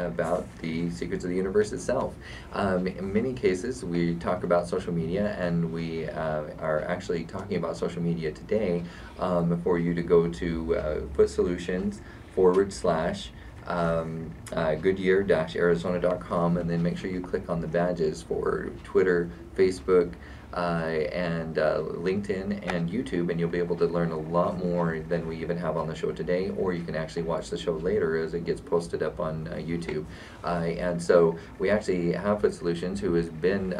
about the secrets of the universe itself. In many cases, we talk about social media, and we are actually talking about social media today for you to go to Foot Solutions / Goodyear-Arizona.com, and then make sure you click on the badges for Twitter, Facebook, and LinkedIn and YouTube, and you'll be able to learn a lot more than we even have on the show today, or you can actually watch the show later as it gets posted up on YouTube. And so we actually have Foot Solutions, who has been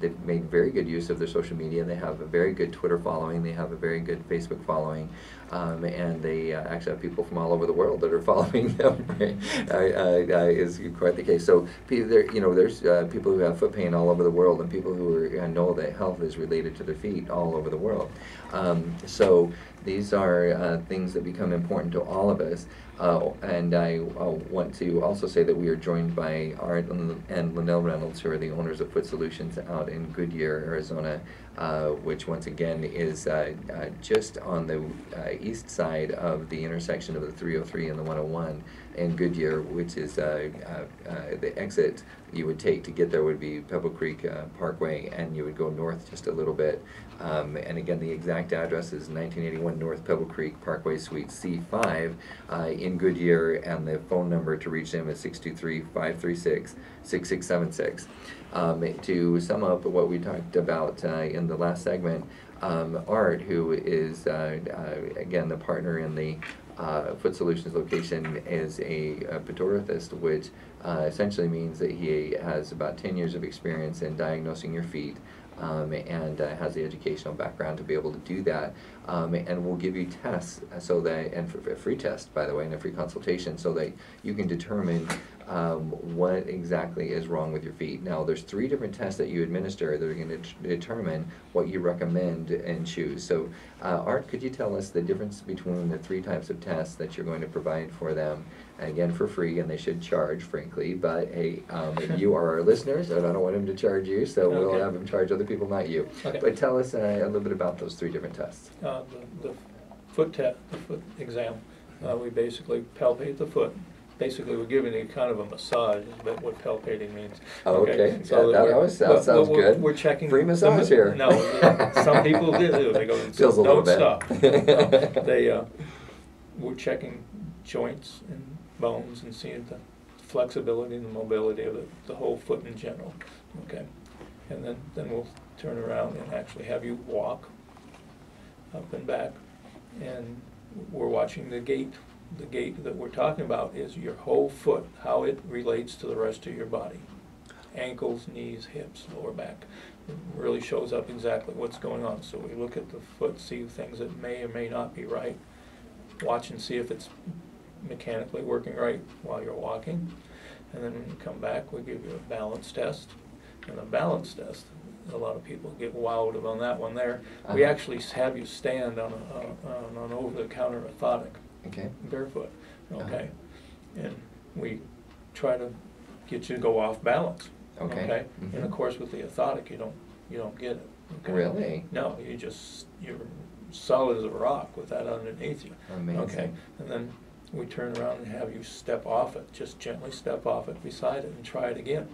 they've made very good use of their social media. They have a very good Twitter following, they have a very good Facebook following, and they actually have people from all over the world that are following them. Is quite the case. So there's people who have foot pain all over the world, and people who know that health is related to their feet all over the world. So these are things that become important to all of us. And I want to also say that we are joined by Art and Linnell Reynolds, who are the owners of Foot Solutions out in Goodyear, Arizona, which once again is just on the east side of the intersection of the 303 and the 101 in Goodyear, which is the exit you would take to get there would be Pebble Creek Parkway, and you would go north just a little bit. And again, the exact address is 1981 North Pebble Creek Parkway, Suite C5 in Goodyear, and the phone number to reach them is 623-536-6676. To sum up what we talked about in the last segment, Art, who is again the partner in the Foot Solutions location, is a podorthist, which essentially means that he has about 10 years of experience in diagnosing your feet, and has the educational background to be able to do that, and we'll give you tests so that, and for a free test, by the way, and a free consultation, so that you can determine what exactly is wrong with your feet. Now, there's 3 different tests that you administer that are going to determine what you recommend and choose. So, Art, could you tell us the difference between the 3 types of tests that you're going to provide for them? And again, for free, and they should charge, frankly, but hey, you are our listeners, and I don't want him to charge you, so we'll have him charge other people, not you. Okay. But tell us a little bit about those 3 different tests. The foot exam, we basically palpate the foot. Basically, we're giving you kind of a massage, is what palpating means. Oh, okay. So that sounds good. We're checking. Free massage here. No, some people do. They go, feels a little don't bit. stop. We're checking joints and bones and seeing the flexibility and the mobility of the whole foot in general. Okay, and then we'll turn around and actually have you walk up and back, and we're watching the gait. The gait that we're talking about is your whole foot, how it relates to the rest of your body. Ankles, knees, hips, lower back. It really shows up exactly what's going on. So we look at the foot, see things that may or may not be right, watch and see if it's mechanically working right while you're walking. And then when you come back, we give you a balance test. And the balance test, a lot of people get wowed on that one there. We actually have you stand on an over-the-counter orthotic. Okay. Barefoot, okay, and we try to get you to go off balance. Okay. Mm-hmm. And of course, with the orthotic, you don't get it. Okay? Really? No, you're solid as a rock with that underneath you. Amazing. Okay, and then we turn around and have you step off it, just gently step off it beside it, and try it again.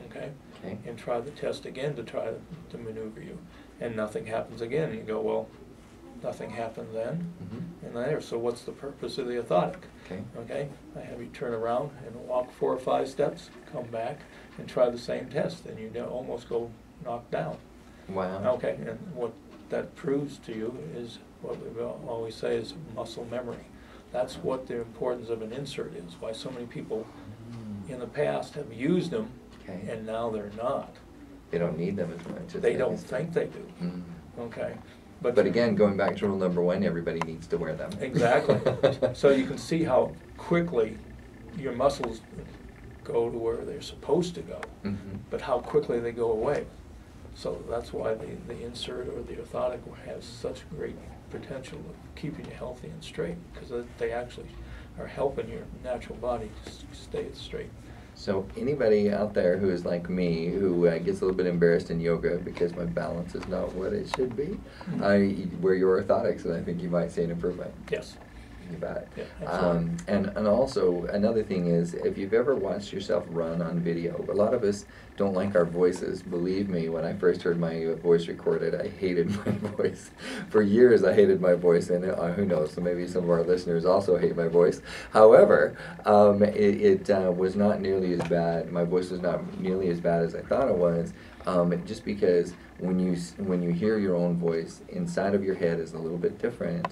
Okay. Okay. And try the test again to try to maneuver you, and nothing happens again. And you go, well, nothing happened then, and there. So what's the purpose of the orthotic? Okay. Okay. I have you turn around and walk 4 or 5 steps, come back, and try the same test, and you almost go knocked down. Wow. Okay. And what that proves to you is what we always say is muscle memory. That's what the importance of an insert is. Why so many people in the past have used them, and now they're not. They don't need them as much as they don't think they do. Okay. But again, going back to rule number 1, everybody needs to wear them. Exactly. So you can see how quickly your muscles go to where they're supposed to go, but how quickly they go away. So that's why the insert or the orthotic has such great potential of keeping you healthy and straight, because they actually are helping your natural body stay straight. So anybody out there who is like me, who gets a little bit embarrassed in yoga because my balance is not what it should be, I wear your orthotics, and I think you might see an improvement. Yes. You bet. Yeah, absolutely. And also another thing is, if you've ever watched yourself run on video, a lot of us don't like our voices. Believe me, when I first heard my voice recorded, I hated my voice. For years I hated my voice, and who knows, so maybe some of our listeners also hate my voice. However, it was not nearly as bad. My voice was not nearly as bad as I thought it was, just because when you hear your own voice, inside of your head is a little bit different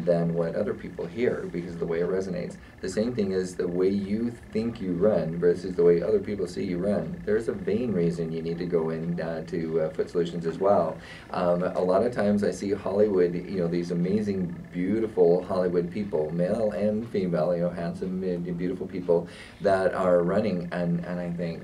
than what other people hear, because of the way it resonates. The same thing is the way you think you run versus the way other people see you run. There's a vain reason you need to go in to Foot Solutions as well. A lot of times I see Hollywood, these amazing, beautiful Hollywood people, male and female, handsome, beautiful people that are running, and I think,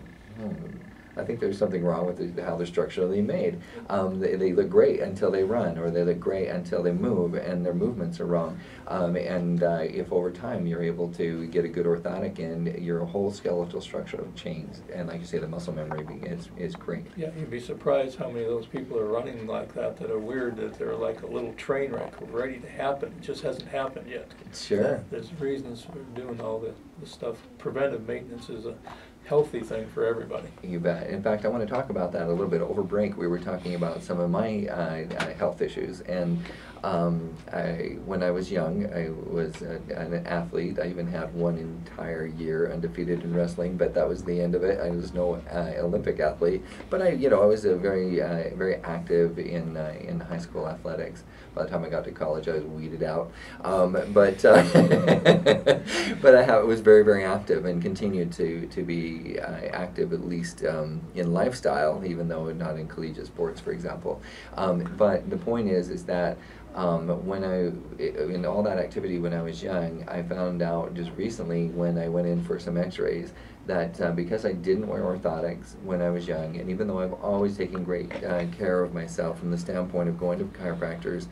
I think there's something wrong with how they're structurally made. They look great until they run, or they look great until they move, and their movements are wrong. If over time you're able to get a good orthotic in, your whole skeletal structure will change. And like you say, the muscle memory is great. Yeah, you'd be surprised how many of those people are running like that are weird, that they're like a little train wreck ready to happen. It just hasn't happened yet. Sure. There's reasons for doing all the stuff. Preventive maintenance is a healthy thing for everybody. You bet. In fact, I want to talk about that a little bit. Over break, we were talking about some of my health issues, and when I was young, I was an athlete. I even had one entire year undefeated in wrestling, but that was the end of it. I was no Olympic athlete, but I was a very active in high school athletics. By the time I got to college, I was weeded out, but I was very, very active and continued to be active, at least in lifestyle, even though not in collegiate sports, for example. But the point is that in all that activity when I was young, I found out just recently when I went in for some x-rays that because I didn't wear orthotics when I was young, and even though I've always taken great care of myself from the standpoint of going to chiropractors,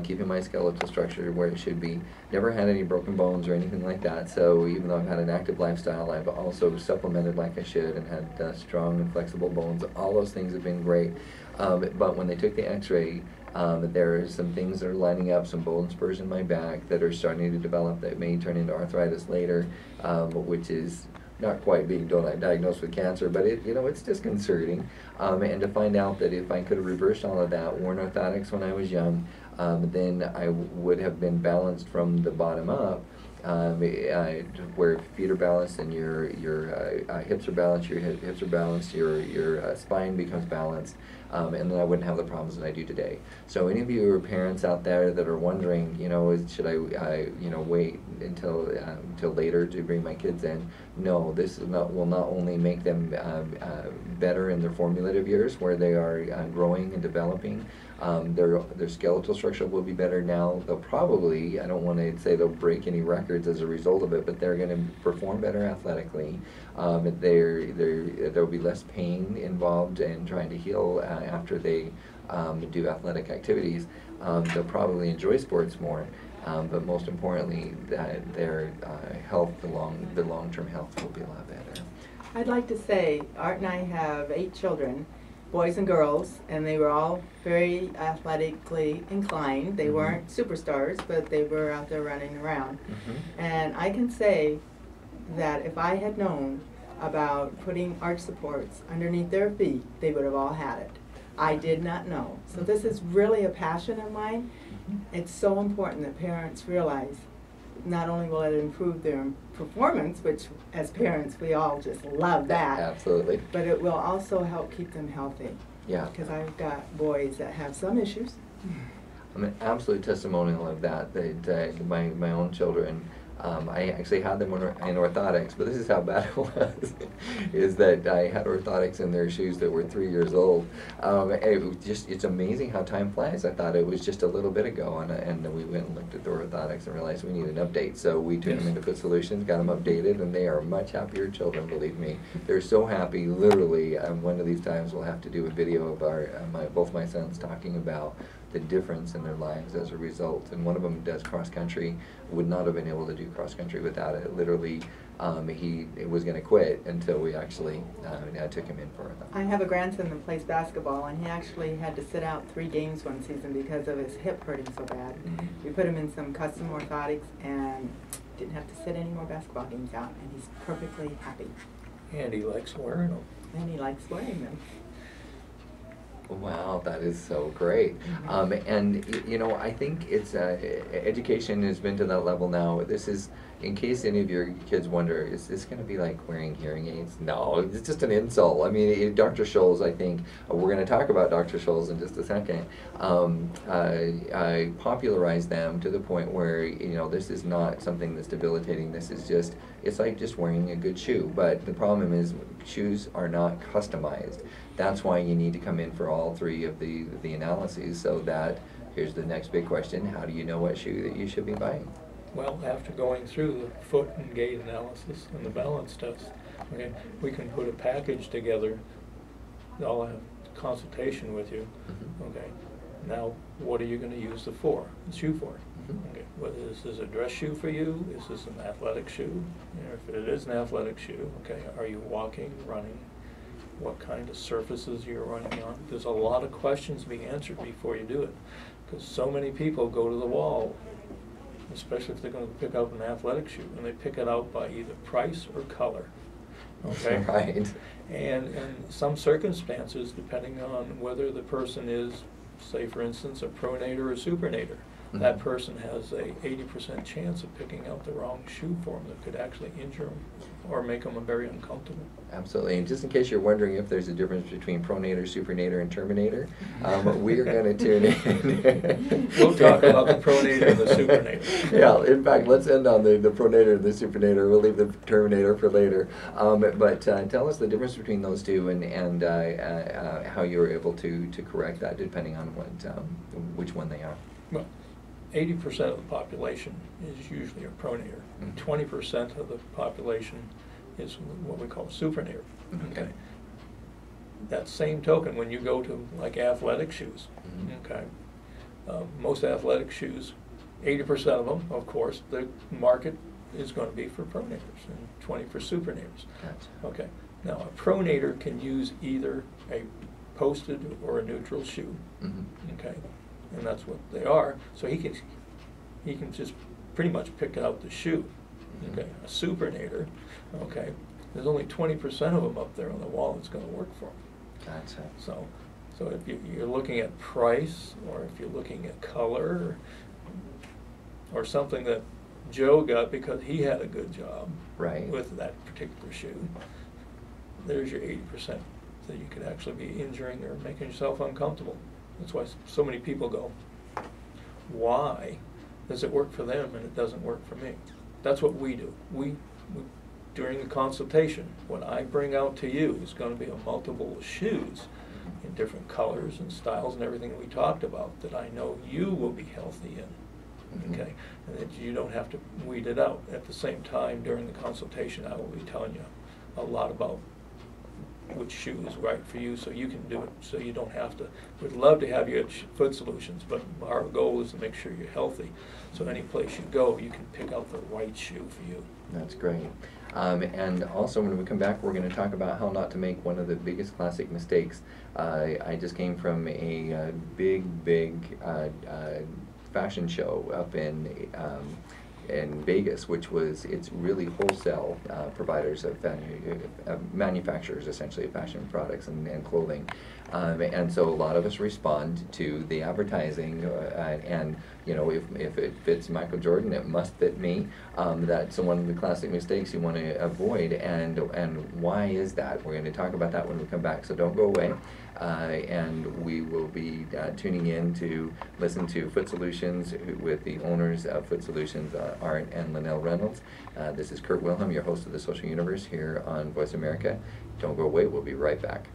keeping my skeletal structure where it should be, never had any broken bones or anything like that, so even though I've had an active lifestyle, I've also supplemented like I should and had strong and flexible bones. All those things have been great, but when they took the x-ray, there are some things that are lining up, some bone spurs in my back that are starting to develop that may turn into arthritis later, which is not quite being diagnosed with cancer, but it's disconcerting. And to find out that if I could have reversed all of that, worn orthotics when I was young, then I would have been balanced from the bottom up, where feet are balanced and your hips are balanced, your hips are balanced, your spine becomes balanced, and then I wouldn't have the problems that I do today. So any of you who are parents out there that are wondering, should I wait until later to bring my kids in? No, this will not only make them better in their formative years where they are growing and developing. Their skeletal structure will be better now. They'll probably, I don't want to say they'll break any records as a result of it, but they're going to perform better athletically. There'll be less pain involved in trying to heal after they do athletic activities. They'll probably enjoy sports more, but most importantly, their health, the long-term health will be a lot better. I'd like to say, Art and I have 8 children, boys and girls, and they were all very athletically inclined. They weren't superstars, but they were out there running around. And I can say that if I had known about putting arch supports underneath their feet, they would have all had it. I did not know. So this is really a passion of mine. It's so important that parents realize not only will it improve their performance, which as parents we all just love that. Absolutely. But it will also help keep them healthy. Yeah. Because I've got boys that have some issues. I'm an absolute testimonial of that. My own children, I actually had them in orthotics, but this is how bad it was, is that I had orthotics in their shoes that were 3 years old. It's amazing how time flies. I thought it was just a little bit ago, and we went and looked at the orthotics and realized we needed an update. So we took them into Foot Solutions, got them updated, and they are much happier children, believe me. They're so happy, literally. One of these times we'll have to do a video of both my sons talking about the difference in their lives as a result. And one of them does cross country, would not have been able to do cross country without it. Literally he was going to quit until we actually took him in for it. I have a grandson that plays basketball, and he actually had to sit out 3 games one season because of his hip hurting so bad. Mhm. We put him in some custom orthotics and didn't have to sit any more basketball games out, and he's perfectly happy. And he likes wearing them. And he likes wearing them. Wow, that is so great. And I think it's education has been to that level now. This is, in case any of your kids wonder, is this going to be like wearing hearing aids? No, it's just an insult. I mean, Dr. Scholl's, I think, we're going to talk about Dr. Scholl's in just a second, popularized them to the point where, this is not something that's debilitating. This is just, it's like just wearing a good shoe. But the problem is shoes are not customized. That's why you need to come in for all 3 of the analyses, so that, here's the next big question, how do you know what shoe that you should be buying? Well, after going through the foot and gait analysis and the balance test, okay, we can put a package together. I'll have a consultation with you. Mhm. Okay, now what are you going to use the shoe for? Mhm. Okay, whether this is a dress shoe for you, is this an athletic shoe? If it is an athletic shoe, okay, are you walking, running? What kind of surfaces you're running on? There's a lot of questions to be answered before you do it, because so many people go to the wall, especially if they're going to pick out an athletic shoe, and they pick it out by either price or color. Okay? Right. And in some circumstances, depending on whether the person is, say for instance, a pronator or a supinator, that person has a 80% chance of picking out the wrong shoe for them that could actually injure them or make them very uncomfortable. Absolutely, and just in case you're wondering if there's a difference between pronator, supinator, and terminator, we are going to tune in. We'll talk about the pronator and the supinator. Yeah, in fact, let's end on the pronator and the supinator. We'll leave the terminator for later. But tell us the difference between those two and how you were able to correct that depending on which one they are. Well, 80% of the population is usually a pronator. 20% of the population is what we call supinator. Okay. That same token, when you go to like athletic shoes, okay, most athletic shoes, 80% of them, of course, the market is going to be for pronators and 20 for supinators. Gotcha. Okay. Now, a pronator can use either a posted or a neutral shoe. Okay. And that's what they are. So he can just pretty much pick out the shoe. Okay, a supinator. Okay, there's only 20% of them up there on the wall that's going to work for him. Gotcha. So if you're looking at price, or if you're looking at color, or something that Joe got because he had a good job Right. with that particular shoe, there's your 80% that you could actually be injuring or making yourself uncomfortable. That's why so many people go, why does it work for them and it doesn't work for me? That's what we do. We during the consultation, what I bring out to you is going to be a multiple shoes in different colors and styles and everything that we talked about that I know you will be healthy in. Okay, and that you don't have to weed it out. At the same time, during the consultation, I will be telling you a lot about which shoe is right for you, so you can do it, so you don't have to. We'd love to have you at Foot Solutions, but our goal is to make sure you're healthy. So any place you go, you can pick out the right shoe for you. That's great. And also, when we come back, we're going to talk about how not to make one of the biggest classic mistakes. I just came from a big fashion show up in Vegas, which was, it's really wholesale providers of manufacturers, essentially, of fashion products and clothing. And so a lot of us respond to the advertising, and if it fits Michael Jordan, it must fit me. That's one of the classic mistakes you want to avoid, and why is that? We're going to talk about that when we come back, so don't go away. And we will be tuning in to listen to Foot Solutions with the owners of Foot Solutions, Art and Linnell Reynolds. This is Kurt Wilhelm, your host of The Social Universe here on Voice America. Don't go away, we'll be right back.